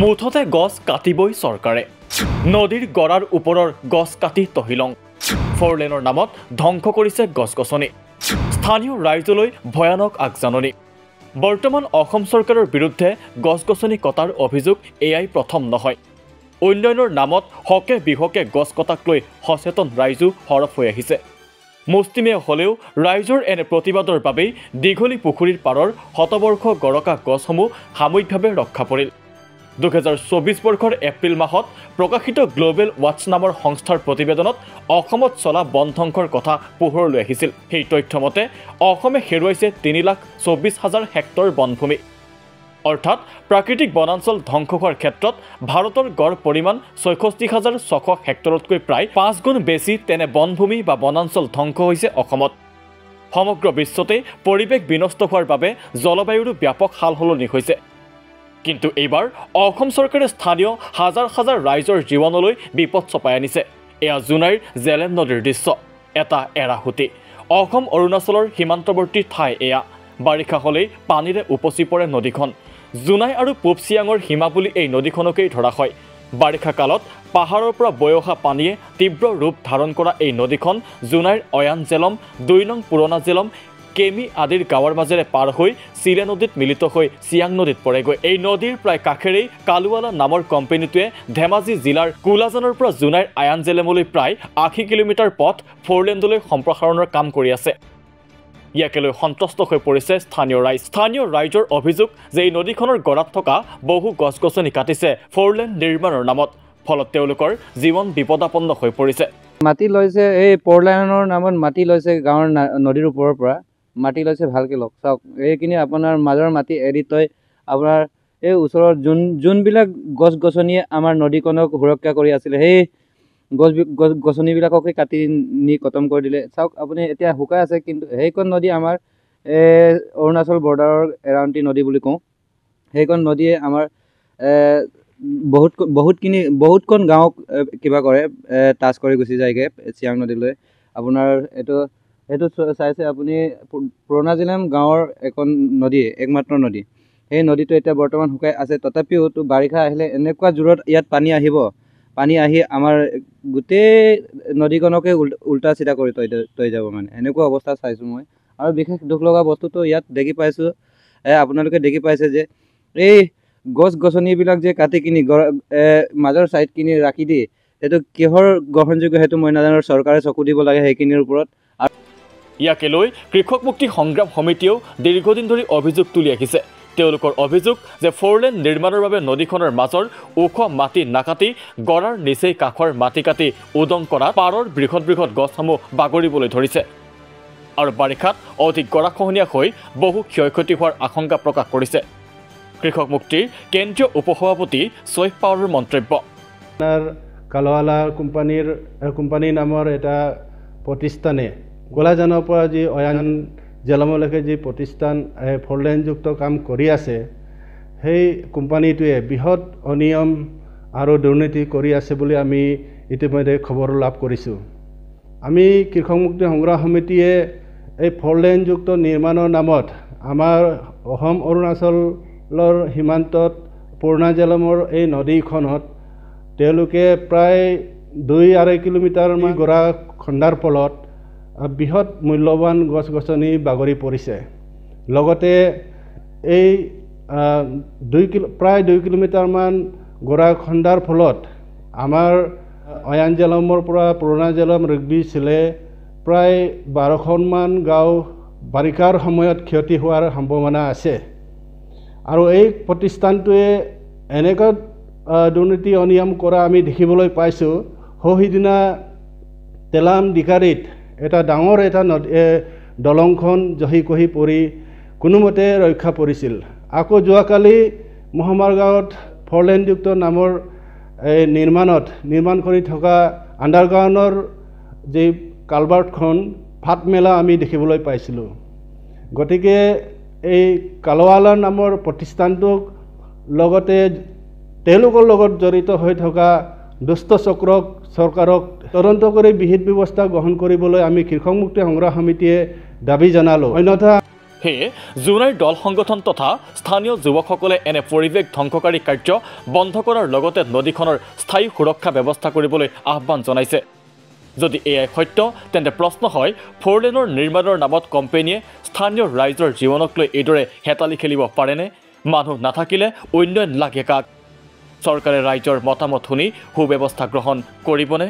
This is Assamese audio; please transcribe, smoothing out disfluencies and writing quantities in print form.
মুঠতে গছ কাটিবই চৰকাৰে নদীৰ গড়াৰ ওপৰৰ গছ কাটি তহিলং ফৰলেনৰ নামত ধ্বংস কৰিছে গছ-গছনি স্থানীয় ৰাইজলৈ ভয়ানক আগজাননী বৰ্তমান অসম চৰকাৰৰ বিৰুদ্ধে গছ-গছনি কটাৰ অভিযোগ এয়াই প্ৰথম নহয় উন্নয়নৰ নামত হকে বিহকে গছ কটাক লৈ সচেতন ৰাইজো হৰফ হৈ আহিছে মুষ্টিমেয় হলেও ৰাইজৰ এনে প্ৰতিবাদৰ বাবেই দীঘলী পুখুৰীৰ পাৰৰ শতবৰ্ষ গৰকা গছসমূহ সাময়িকভাৱে ৰক্ষা পৰিল 2024 বৰ্ষৰ এপ্ৰিল মাহত প্ৰকাশিত গ্লোবেল ৱাটছ নামৰ সংস্থাৰ প্ৰতিবেদনত অসমত চলা বন ধ্বংসৰ কথা পোহৰলৈ আহিছিল সেই তথ্য মতে অসমে হেৰুৱাইছে 3,24,000 হেক্টৰ বনভূমি অৰ্থাৎ প্ৰাকৃতিক বনাঞ্চল ধ্বংস হোৱাৰ ক্ষেত্ৰত ভাৰতৰ গড় পৰিমাণ 66,600 হেক্টৰতকৈ প্ৰায় 5 গুণ বেছি তেনে বনভূমি বা বনাঞ্চল ধ্বংস হৈছে অসমত সমগ্ৰ বিশ্বতে পৰিৱেশ বিনষ্ট হোৱাৰ বাবে জলবায়ুৰো ব্যাপক সালসলনি হৈছে কিন্তু এইবাৰ অসম চৰকাৰে স্থানীয় হাজাৰ হাজাৰ ৰাইজৰ জীৱনলৈ বিপদ চপাই আনিছে এয়া জুনাইৰ জেলেম নদীৰ দৃশ্য এটা এৰাহুতি অসম অৰুণাচলৰ সীমান্তৱৰ্তী ঠাই এয়া বাৰিষা হ'লেই পানীৰে উপচি পৰে নদীখন জুনাই আৰু পূব চিয়াঙৰ সীমা বুলি এই নদীখনকেই ধৰা হয় বাৰিষা কালত পাহাৰৰ পৰা বৈ অহা পানীয়ে তীব্ৰ ৰূপ ধাৰণ কৰা এই নদীখন জুনাইৰ অয়ান জেলম 2 নং পুৰণা জেলম কেমি আদিৰ গাঁৱৰ মাজেৰে পাৰ হৈ চিলে নদীত মিলিত হৈ চিয়াং নদীত পৰেগৈ এই নদীৰ প্ৰায় কাষেৰেই কালুৱালা নামৰ কোম্পানীটোৱে ধেমাজি জিলাৰ কুলাজানৰ পৰা জুনাইৰ আয়ান জেলেমলৈ প্ৰায় 80 কিলোমিটাৰ পথ ফৰলেনলৈ সম্প্ৰসাৰণৰ কাম কৰি আছে ইয়াকে লৈ সন্তুষ্ট হৈ পৰিছে স্থানীয় ৰাইজৰ অভিযোগ যে এই নদীখনৰ গড়াত থকা বহু গছ-গছনি কাটিছে ফৰলেন নিৰ্মাণৰ নামত ফলত তেওঁলোকৰ জীৱন বিপদাপন্ন হৈ পৰিছে মাটি লৈছে এই ফৰলেনৰ নামত মাটি লৈছে গাঁৱৰ নদীৰ ওপৰৰ পৰা মাটি লৈছে ভালকৈ লওক চাওক এইখিনি আপোনাৰ মাজৰ মাটি এৰি তই আপোনাৰ এই ওচৰৰ যোনবিলাক গছ-গছনিয়ে আমাৰ নদীখনক সুৰক্ষা কৰি আছিলে সেই গছ-গছনিবিলাককে কাটি নি খতম কৰি দিলে চাওক আপুনি এতিয়া শুকাই আছে কিন্তু সেইখন নদী আমাৰ অৰুণাচল বৰ্ডাৰৰ এৰাউণ্টি নদী বুলি কওঁ সেইখন নদীয়ে আমাৰ বহুতখন গাঁৱক কিবা কৰে টাচ কৰি গুচি যায়গৈ চিয়াং নদীলৈ আপোনাৰ এইটো চাইছে আপুনি পুৰণা জিলাম গাঁৱৰ এখন নদী একমাত্ৰ নদী সেই নদীটো এতিয়া বৰ্তমান শুকাই আছে তথাপিও তো বাৰিষা আহিলে এনেকুৱা জোৰত ইয়াত পানী আহি আমাৰ গোটেই নদীখনকে উল্টা চিধা কৰি তৈ যাব মানে এনেকুৱা অৱস্থা চাইছোঁ মই আৰু বিশেষ দুখ লগা বস্তুটো ইয়াত দেখি পাইছোঁ আপোনালোকে দেখি পাইছে যে এই গছ-গছনিবিলাক যে কাটি কিনি মাজৰ ছাইডখিনি ৰাখি দিয়ে সেইটো কিহৰ গ্ৰহণযোগ্য সেইটো মই নাজানো চৰকাৰে চকু দিব লাগে সেইখিনিৰ ওপৰত ইয়াকে লৈ কৃষক মুক্তি সংগ্ৰাম সমিতিয়েও দীৰ্ঘদিন ধৰি অভিযোগ তুলি আহিছে তেওঁলোকৰ অভিযোগ যে ফৰলেন নিৰ্মাণৰ বাবে নদীখনৰ মাজৰ ওখ মাটি নাকাটি গড়াৰ নিচেই কাষৰ মাটি কাটি উদং কৰা পাৰৰ বৃহৎ গছসমূহ বাগৰিবলৈ ধৰিছে আৰু বাৰিষাত অধিক গৰাখহনীয়া হৈ বহু ক্ষয়ক্ষতি হোৱাৰ আশংকা প্ৰকাশ কৰিছে কৃষক মুক্তিৰ কেন্দ্ৰীয় উপসভাপতি চৈফ পাৱাৰৰ মন্তব্য কালৱালা কোম্পানী নামৰ এটা প্ৰতিষ্ঠানে গোলাজানৰ পৰা যি অয়ান জেলামলৈকে যি প্ৰতিষ্ঠান ফৰলেনযুক্ত কাম কৰি আছে সেই কোম্পানীটোৱে বৃহৎ অনিয়ম আৰু দুৰ্নীতি কৰি আছে বুলি আমি ইতিমধ্যে খবৰ লাভ কৰিছোঁ আমি কৃষক মুক্তি সংগ্ৰাম সমিতিয়ে এই ফৰলেনযুক্ত নিৰ্মাণৰ নামত আমাৰ অসম অৰুণাচলৰ সীমান্তত পুৰণা জেলামৰ এই নদীখনত তেওঁলোকে প্ৰায় 2-2.5 কিলোমিটাৰমান গৰা খন্দাৰ ফলত বৃহৎ মূল্যৱান গছ-গছনি বাগৰি পৰিছে লগতে এই প্ৰায় 2 কিলোমিটাৰমান গৰা খন্দাৰ ফলত আমাৰ অয়ান জেলামৰ পৰা পুৰণা জেলাম ৰিগবি চিলে প্ৰায় 12খনমান গাঁও বাৰিষাৰ সময়ত ক্ষতি হোৱাৰ সম্ভাৱনা আছে আৰু এই প্ৰতিষ্ঠানটোৱে এনেকুৱা দুৰ্নীতি অনিয়ম কৰা আমি দেখিবলৈ পাইছোঁ সিদিনা তেলাম দিকাৰীত এটা ডাঙৰ এটা দলংখন জহি কহি পৰি কোনোমতে ৰক্ষা পৰিছিল আকৌ যোৱাকালি মহমাৰ গাঁৱত ফৰলেনযুক্ত নামৰ নিৰ্মাণ কৰি থকা আণ্ডাৰগ্ৰাউণ্ডৰ যি কালভাৰ্টখন ফাট মেলা আমি দেখিবলৈ পাইছিলোঁ গতিকে এই কালৱালা নামৰ প্ৰতিষ্ঠানটোক লগতে তেওঁলোকৰ লগত জড়িত হৈ থকা দুষ্ট চক্ৰক চৰকাৰক তদন্ত কৰি বিহিত ব্যৱস্থা গ্ৰহণ কৰিবলৈ আমি কৃষক মুক্তি সংগ্ৰাম সমিতিয়ে দাবী জনালোঁ অন্যথা সেয়ে জোনাইৰ দল সংগঠন তথা স্থানীয় যুৱকসকলে এনে পৰিৱেশ ধ্বংসকাৰী কাৰ্য বন্ধ কৰাৰ লগতে নদীখনৰ স্থায়ী সুৰক্ষা ব্যৱস্থা কৰিবলৈ আহ্বান জনাইছে যদি এয়াই সত্য তেন্তে প্ৰশ্ন হয় ফ'ৰলেনৰ নিৰ্মাণৰ নামত কোম্পানীয়ে স্থানীয় ৰাইজৰ জীৱনক লৈ এইদৰে হেতালি খেলিব পাৰেনে মানুহ নাথাকিলে উন্নয়ন লাগে কাক চৰকাৰে ৰাইজৰ মতামত শুনি সুব্যৱস্থা গ্ৰহণ কৰিবনে